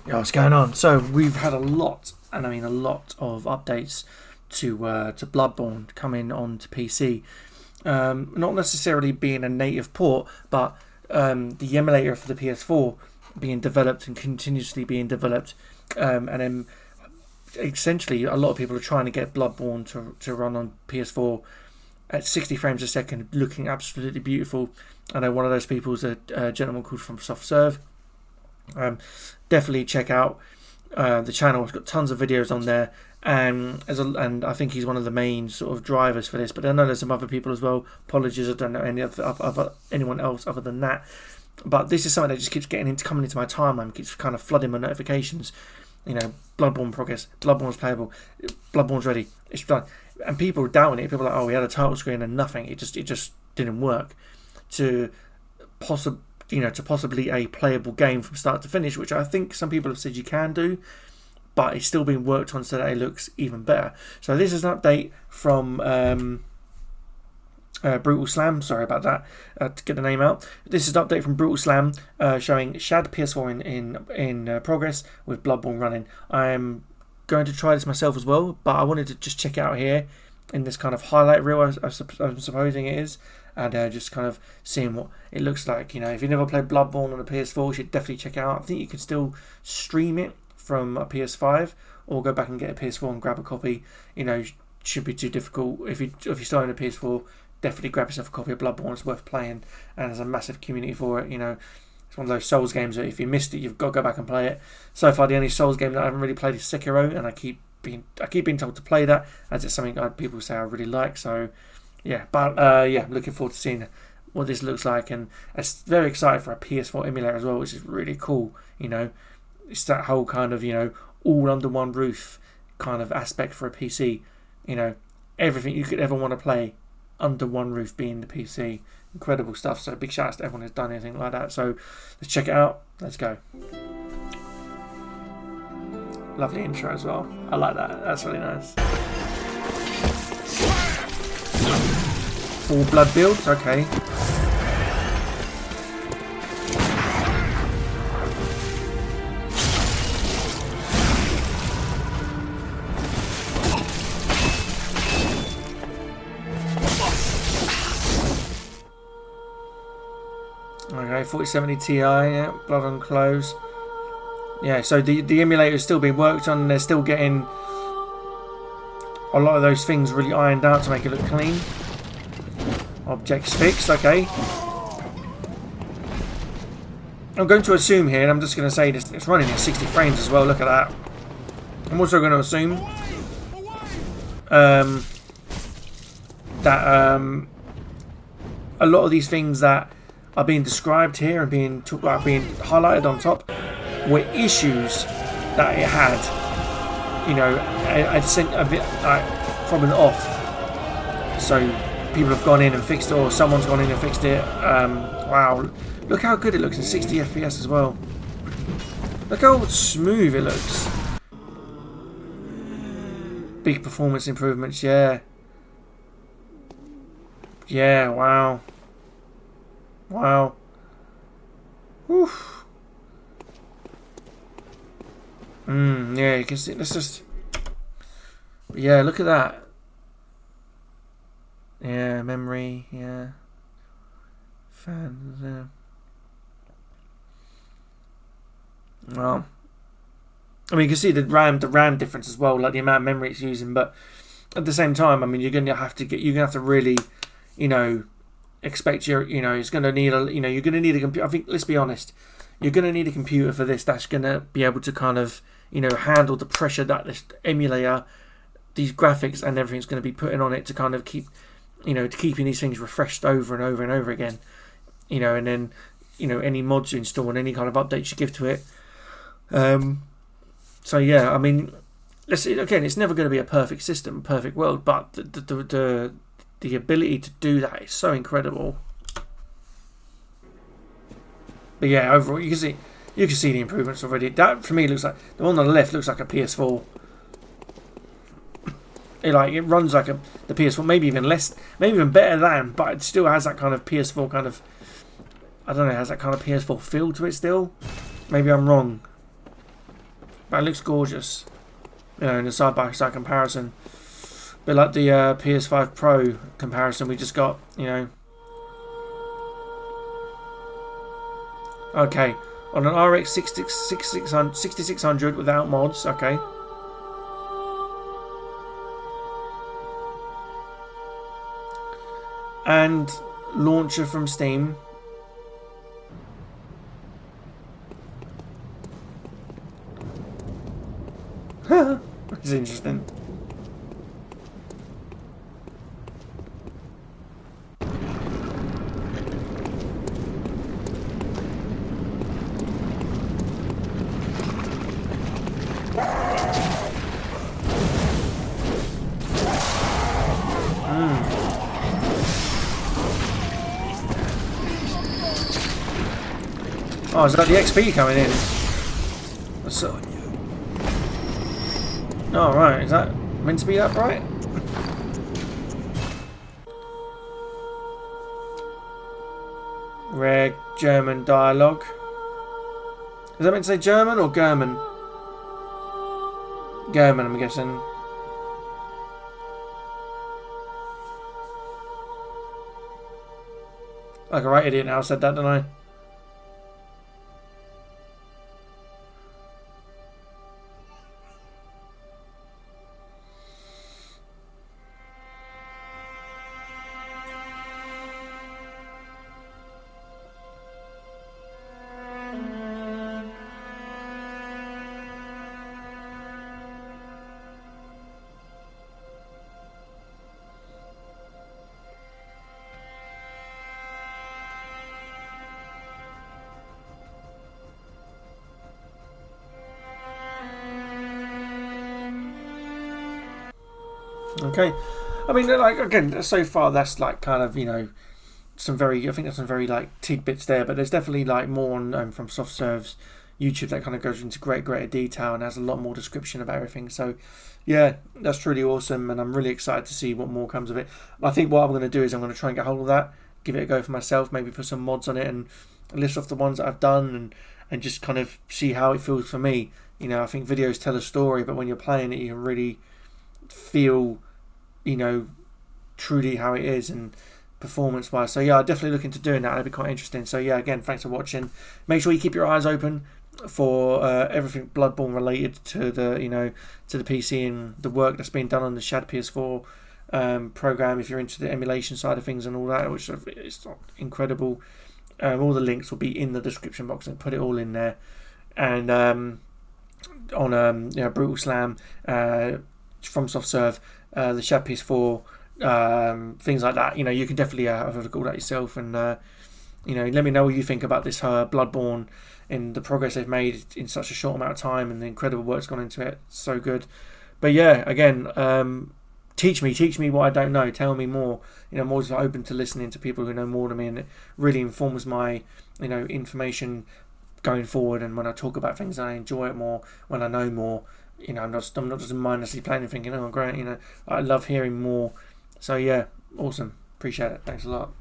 Yeah, what's going on? So we've had a lot, and I mean a lot of updates to BloodBorne coming onto PC. Not necessarily being a native port, but the emulator for the PS4 being developed and continuously being developed, and then essentially a lot of people are trying to get BloodBorne to run on PS4 at 60 frames a second, looking absolutely beautiful. I know one of those people is a gentleman called From Soft Serve. Definitely check out the channel. It's got tons of videos on there, and I think he's one of the main sort of drivers for this. But I know there's some other people as well. Apologies, I don't know anyone else other than that. But this is something that just keeps coming into my timeline, keeps kind of flooding my notifications. You know, BloodBorne progress, BloodBorne's playable, BloodBorne's ready, it's done. And people are doubting it. People are like, oh, we had a title screen and nothing. It just didn't work. To possibly a playable game from start to finish, which I think some people have said you can do, but it's still being worked on so that it looks even better. So this is an update from Brutal Slam. Sorry about that. To get the name out, this is an update from Brutal Slam showing SHADPS4 in progress with BloodBorne running. I'm going to try this myself as well, but I wanted to just check it out here in this kind of highlight reel, I'm supposing it is. And just kind of seeing what it looks like. You know, if you never played BloodBorne on a PS4, you should definitely check it out. I think you can still stream it from a PS5, or go back and get a PS4 and grab a copy. You know, shouldn't be too difficult. If you're starting a PS4, definitely grab yourself a copy of BloodBorne. It's worth playing, and there's a massive community for it. You know, it's one of those Souls games that if you missed it, you've got to go back and play it. So far, the only Souls game that I haven't really played is Sekiro, and I keep being told to play that, as it's something people say I really like. So. Yeah, but I'm looking forward to seeing what this looks like, and I'm very excited for a PS4 emulator as well, which is really cool. You know, it's that whole kind of, you know, all under one roof kind of aspect for a PC. You know, everything you could ever want to play under one roof being the PC. Incredible stuff. So big shout out to everyone who's done anything like that. So let's check it out. Let's go. Lovely intro as well. I like that. That's really nice. Full blood builds, okay. Okay, 4070 Ti, yeah, blood on clothes. Yeah, so the emulator is still being worked on, and they're still getting a lot of those things really ironed out to make it look clean. Objects fixed, okay. I'm going to assume here, and I'm just going to say this, it's running at 60 frames as well, look at that. I'm also going to assume that a lot of these things that are being described here and being highlighted on top were issues that it had. You know, I'd sent a bit from and off. So people have gone in and fixed it, or someone's gone in and fixed it. Wow, look how good it looks in 60 FPS as well. Look how smooth it looks. Big performance improvements, yeah. Yeah, wow. Wow. Oof. Yeah, you can see, let's just... Yeah, look at that. Yeah, memory, yeah. Fans, yeah. Well, I mean, you can see the RAM difference as well, like the amount of memory it's using. But at the same time, I mean, you're gonna have to really, you know, expect it's gonna need you're gonna need a computer. I think, let's be honest, you're gonna need a computer for this that's gonna be able to kind of, you know, handle the pressure that this emulator, these graphics and everything's going to be putting on it to kind of keep, you know, to keeping these things refreshed over and over and over again, you know, and then, you know, any mods you install and any kind of updates you give to it. So yeah, I mean, it's never going to be a perfect system, perfect world, but the ability to do that is so incredible. But yeah, overall, you can see the improvements already. That for me looks like the one on the left looks like a PS4. It runs like the PS4, maybe even less, maybe even better than, but it still has that kind of PS4 kind of, I don't know, has that kind of PS4 feel to it still. Maybe I'm wrong. But it looks gorgeous. You know, in the side-by-side comparison. A bit like the PS5 Pro comparison we just got, you know. Okay, on an RX 6600 without mods, okay. And launcher from Steam. That's interesting. Oh, is that the XP coming in? So, oh, right. Is that meant to be that bright? Rare German dialogue. Is that meant to say German or German? German, I'm guessing. Like a right idiot now said that, don't I? Okay, I mean, like, again, so far that's like kind of, you know, some very, I think there's some very like tidbits there, but there's definitely like more on from SoftServe's YouTube that kind of goes into greater detail and has a lot more description about everything. So yeah, that's truly awesome, and I'm really excited to see what more comes of it. I think what I'm going to do is I'm going to try and get hold of that, give it a go for myself, maybe put some mods on it and list off the ones that I've done and just kind of see how it feels for me. You know, I think videos tell a story, but when you're playing it, you can really feel, you know, truly how it is and performance wise. So yeah, I'll definitely look into doing that. That'd be quite interesting. So yeah, again, thanks for watching. Make sure you keep your eyes open for everything BloodBorne related to the, you know, to the PC and the work that's been done on the SHADPS4 program. If you're into the emulation side of things and all that, which is incredible. All the links will be in the description box and put it all in there. And on you know, Brutal Slam from SoftServe, the SHADPS4, things like that. You know, you can definitely have a look at all that yourself, and you know, let me know what you think about this BloodBorne and the progress they've made in such a short amount of time and the incredible work's gone into it. So good. But yeah, again, teach me what I don't know. Tell me more. You know, I'm always open to listening to people who know more than me, and it really informs my, you know, information going forward. And when I talk about things, I enjoy it more when I know more. You know, I'm not just mindlessly playing and thinking, oh great, you know, I love hearing more. So yeah, awesome. Appreciate it. Thanks a lot.